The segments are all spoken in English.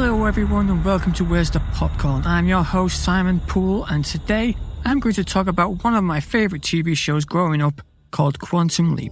Hello everyone and welcome to Where's the Popcorn. I'm your host Simon Poole and today I'm going to talk about one of my favourite TV shows growing up called Quantum Leap.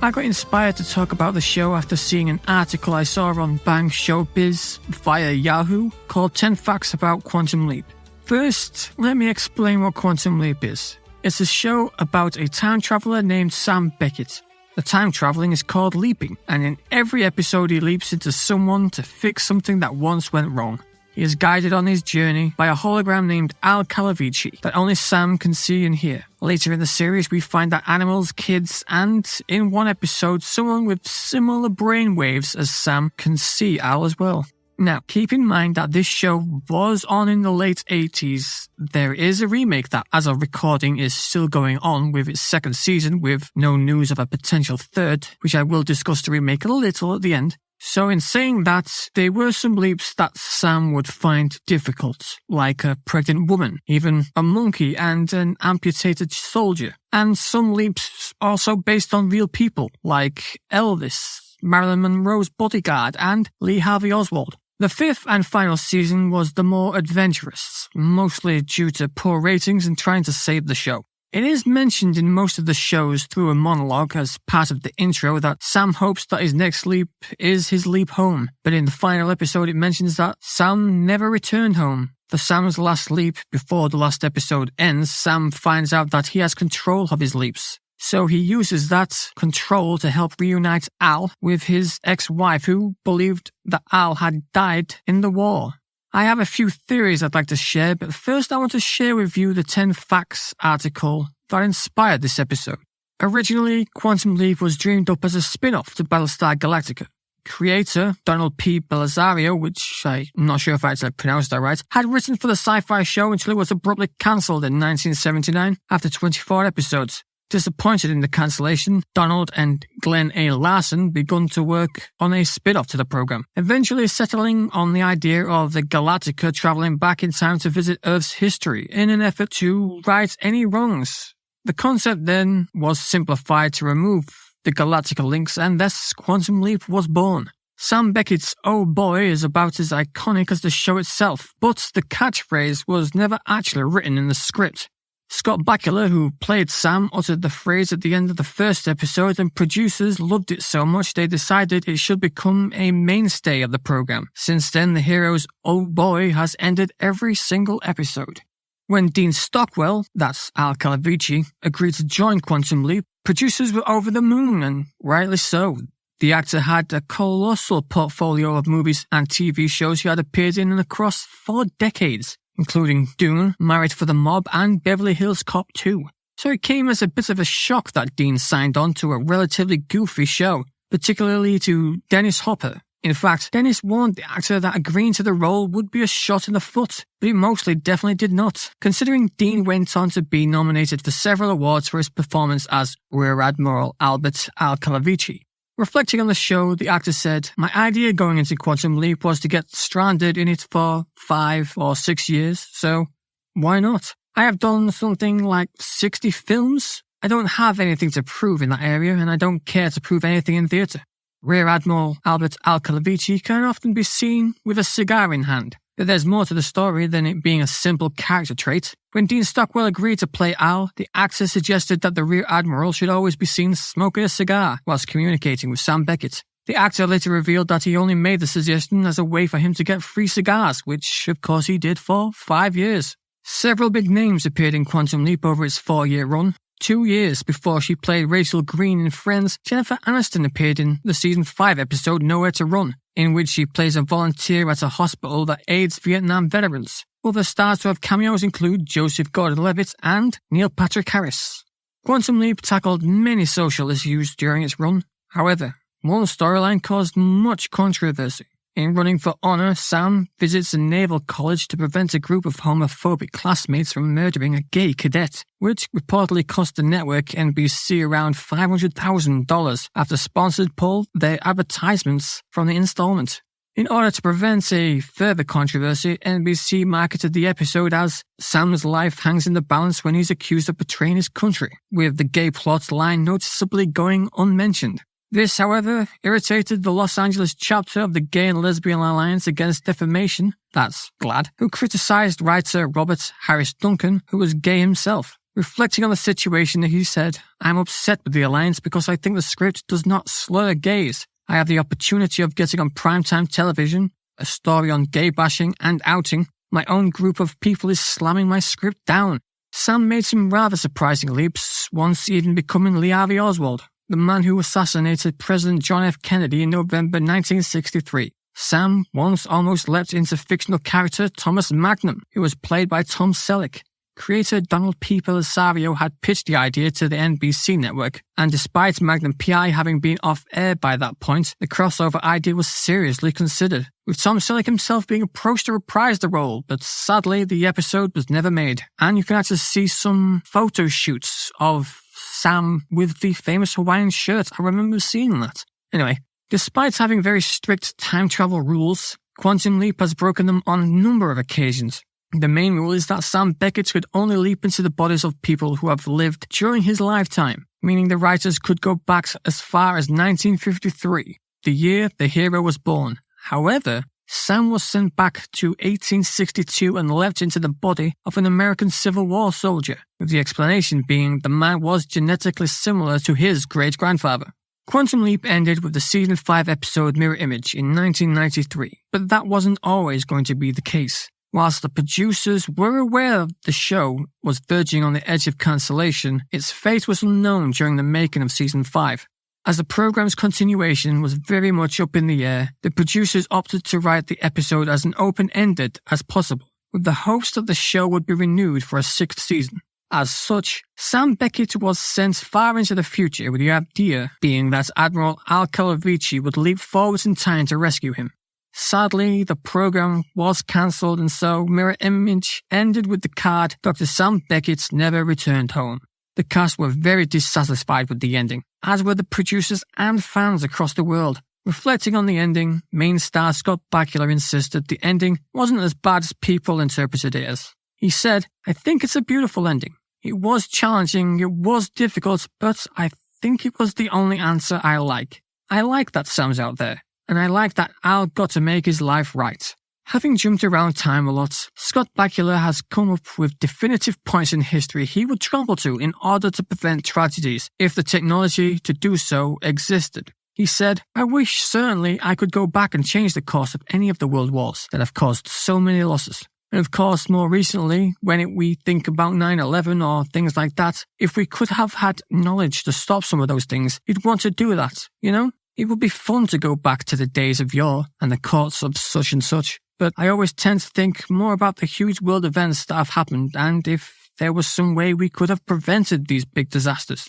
I got inspired to talk about the show after seeing an article I saw on Bang Showbiz via Yahoo called 10 Facts About Quantum Leap. First, let me explain what Quantum Leap is. It's a show about a time traveller named Sam Beckett. The time travelling is called leaping, and in every episode he leaps into someone to fix something that once went wrong. He is guided on his journey by a hologram named Al Calavici that only Sam can see and hear. Later in the series, we find that animals, kids, and in one episode, someone with similar brainwaves as Sam can see Al as well. Now, keep in mind that this show was on in the late 80s. There is a remake that, as of recording, is still going on with its second season with no news of a potential third, which I will discuss the remake a little at the end. So in saying that, there were some leaps that Sam would find difficult, like a pregnant woman, even a monkey and an amputated soldier. And some leaps also based on real people, like Elvis, Marilyn Monroe's bodyguard, and Lee Harvey Oswald. The fifth and final season was the more adventurous, mostly due to poor ratings and trying to save the show. It is mentioned in most of the shows through a monologue as part of the intro that Sam hopes that his next leap is his leap home, but in the final episode it mentions that Sam never returned home. For Sam's last leap, before the last episode ends, Sam finds out that he has control of his leaps. So he uses that control to help reunite Al with his ex-wife who believed that Al had died in the war. I have a few theories I'd like to share, but first I want to share with you the 10 Facts article that inspired this episode. Originally, Quantum Leap was dreamed up as a spin-off to Battlestar Galactica. Creator, Donald P. Bellisario, which I'm not sure if I actually pronounced that right, had written for the Sci-Fi show until it was abruptly cancelled in 1979 after 24 episodes. Disappointed in the cancellation, Donald and Glenn A. Larson begun to work on a spin-off to the program, eventually settling on the idea of the Galactica traveling back in time to visit Earth's history in an effort to right any wrongs. The concept then was simplified to remove the Galactica links, and thus Quantum Leap was born. Sam Beckett's "Oh boy" is about as iconic as the show itself, but the catchphrase was never actually written in the script. Scott Bakula, who played Sam, uttered the phrase at the end of the first episode, and producers loved it so much they decided it should become a mainstay of the program. Since then, the hero's "Oh boy" has ended every single episode. When Dean Stockwell, that's Al Calavici, agreed to join Quantum Leap, producers were over the moon, and rightly so. The actor had a colossal portfolio of movies and TV shows he had appeared in and across 4 decades, including Dune, Married for the Mob, and Beverly Hills Cop 2. So it came as a bit of a shock that Dean signed on to a relatively goofy show, particularly to Dennis Hopper. In fact, Dennis warned the actor that agreeing to the role would be a shot in the foot, but it mostly definitely did not, considering Dean went on to be nominated for several awards for his performance as Rear Admiral Albert Al Calavici. Reflecting on the show, the actor said, "My idea going into Quantum Leap was to get stranded in it for 5 or 6 years, so why not? I have done something like 60 films. I don't have anything to prove in that area, and I don't care to prove anything in theatre." Rear Admiral Albert Al Calavici can often be seen with a cigar in hand, but there's more to the story than it being a simple character trait. When Dean Stockwell agreed to play Al, the actor suggested that the Rear Admiral should always be seen smoking a cigar whilst communicating with Sam Beckett. The actor later revealed that he only made the suggestion as a way for him to get free cigars, which of course he did for 5 years. Several big names appeared in Quantum Leap over its 4-year run. 2 years before she played Rachel Green in Friends, Jennifer Aniston appeared in the season 5 episode Nowhere to Run, in which she plays a volunteer at a hospital that aids Vietnam veterans. Other stars to have cameos include Joseph Gordon-Levitt and Neil Patrick Harris. Quantum Leap tackled many social issues during its run. However, one storyline caused much controversy. In Running for Honor, Sam visits a naval college to prevent a group of homophobic classmates from murdering a gay cadet, which reportedly cost the network NBC around $500,000 after sponsors pulled their advertisements from the installment. In order to prevent a further controversy, NBC marketed the episode as Sam's life hangs in the balance when he's accused of betraying his country, with the gay plot line noticeably going unmentioned. This, however, irritated the Los Angeles chapter of the Gay and Lesbian Alliance Against Defamation, that's GLAAD, who criticized writer Robert Harris Duncan, who was gay himself. Reflecting on the situation, he said, "I'm upset with the alliance because I think the script does not slur gays. I have the opportunity of getting on primetime television, a story on gay bashing and outing. My own group of people is slamming my script down." Sam made some rather surprising leaps, once even becoming Lee Harvey Oswald, the man who assassinated President John F. Kennedy in November 1963. Sam once almost leapt into fictional character Thomas Magnum, who was played by Tom Selleck. Creator Donald P. Pellisario had pitched the idea to the NBC network, and despite Magnum P.I. having been off-air by that point, the crossover idea was seriously considered, with Tom Selleck himself being approached to reprise the role, but sadly the episode was never made. And you can actually see some photo shoots of Sam with the famous Hawaiian shirt. I remember seeing that. Anyway, despite having very strict time travel rules, Quantum Leap has broken them on a number of occasions. The main rule is that Sam Beckett could only leap into the bodies of people who have lived during his lifetime, meaning the writers could go back as far as 1953, the year the hero was born. However, Sam was sent back to 1862 and leapt into the body of an American Civil War soldier, with the explanation being the man was genetically similar to his great-grandfather. Quantum Leap ended with the Season 5 episode Mirror Image in 1993, but that wasn't always going to be the case. Whilst the producers were aware the show was verging on the edge of cancellation, its fate was unknown during the making of Season 5. As the program's continuation was very much up in the air, the producers opted to write the episode as an open-ended as possible, with the hopes that the show would be renewed for a 6th season. As such, Sam Beckett was sent far into the future, with the idea being that Admiral Al Calavici would leap forwards in time to rescue him. Sadly, the program was cancelled, and so Mirror Image ended with the card Dr. Sam Beckett never returned home. The cast were very dissatisfied with the ending, as were the producers and fans across the world. Reflecting on the ending, main star Scott Bakula insisted the ending wasn't as bad as people interpreted it as. He said, "I think it's a beautiful ending. It was challenging, it was difficult, but I think it was the only answer I like. I like that Sam's out there. And I like that Al got to make his life right." Having jumped around time a lot, Scott Bakula has come up with definitive points in history he would travel to in order to prevent tragedies if the technology to do so existed. He said, "I wish certainly I could go back and change the course of any of the world wars that have caused so many losses. And of course, more recently, when we think about 9/11 or things like that, if we could have had knowledge to stop some of those things, you'd want to do that, you know? It would be fun to go back to the days of yore and the courts of such and such, but I always tend to think more about the huge world events that have happened and if there was some way we could have prevented these big disasters."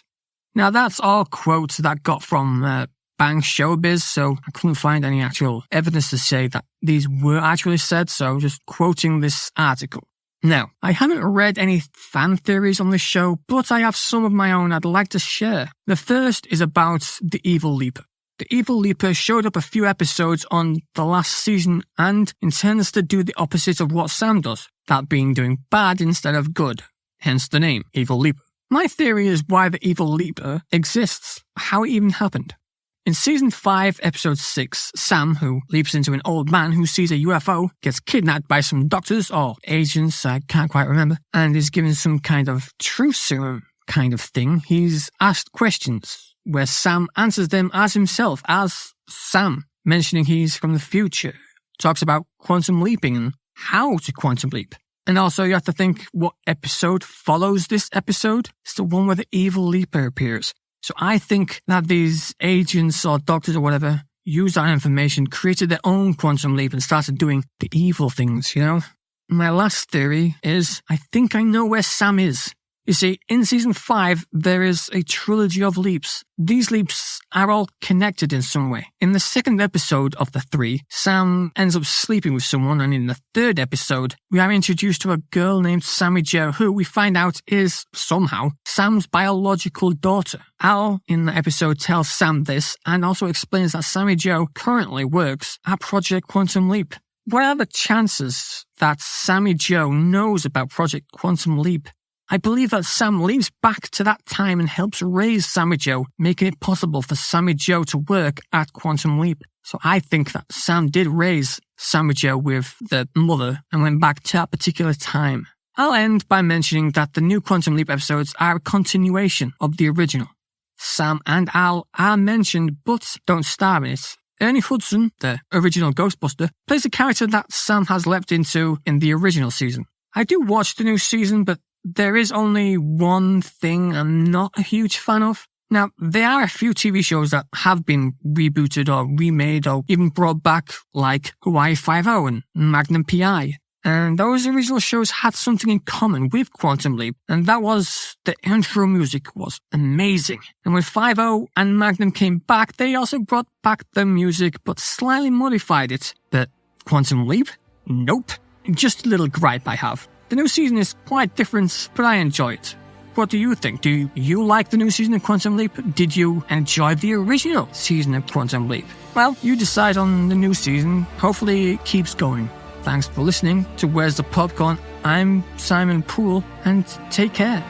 Now that's all quotes that got from Bang Showbiz, so I couldn't find any actual evidence to say that these were actually said, so just quoting this article. Now, I haven't read any fan theories on this show, but I have some of my own I'd like to share. The first is about the Evil Leaper. The Evil Leaper showed up a few episodes on the last season and intends to do the opposite of what Sam does, that being doing bad instead of good, hence the name, Evil Leaper. My theory is why the Evil Leaper exists, how it even happened. In Season 5, Episode 6, Sam, who leaps into an old man who sees a UFO, gets kidnapped by some doctors or agents, I can't quite remember, and is given some kind of truth serum kind of thing. He's asked questions, where Sam answers them as himself, as Sam, mentioning he's from the future, talks about quantum leaping and how to quantum leap. And also you have to think what episode follows this episode. It's the one where the Evil Leaper appears. So I think that these agents or doctors or whatever used that information, created their own quantum leap and started doing the evil things, you know? My last theory is I think I know where Sam is. You see, in Season 5, there is a trilogy of leaps. These leaps are all connected in some way. In the second episode of the 3, Sam ends up sleeping with someone, and in the third episode, we are introduced to a girl named Sammy Jo, who we find out is, somehow, Sam's biological daughter. Al, in the episode, tells Sam this, and also explains that Sammy Jo currently works at Project Quantum Leap. What are the chances that Sammy Jo knows about Project Quantum Leap? I believe that Sam leaps back to that time and helps raise Sammy Jo, making it possible for Sammy Jo to work at Quantum Leap. So I think that Sam did raise Sammy Jo with the mother and went back to that particular time. I'll end by mentioning that the new Quantum Leap episodes are a continuation of the original. Sam and Al are mentioned but don't star in it. Ernie Hudson, the original Ghostbuster, plays a character that Sam has leapt into in the original season. I do watch the new season, but there is only one thing I'm not a huge fan of. Now, there are a few TV shows that have been rebooted or remade or even brought back, like Hawaii Five-0 and Magnum P.I. And those original shows had something in common with Quantum Leap, and that was the intro music was amazing. And when 5-0 and Magnum came back, they also brought back the music but slightly modified it. But Quantum Leap? Nope. Just a little gripe I have. The new season is quite different, but I enjoy it. What do you think? Do you like the new season of Quantum Leap? Did you enjoy the original season of Quantum Leap? Well, you decide on the new season. Hopefully it keeps going. Thanks for listening to Where's the Popcorn? I'm Simon Poole, and take care.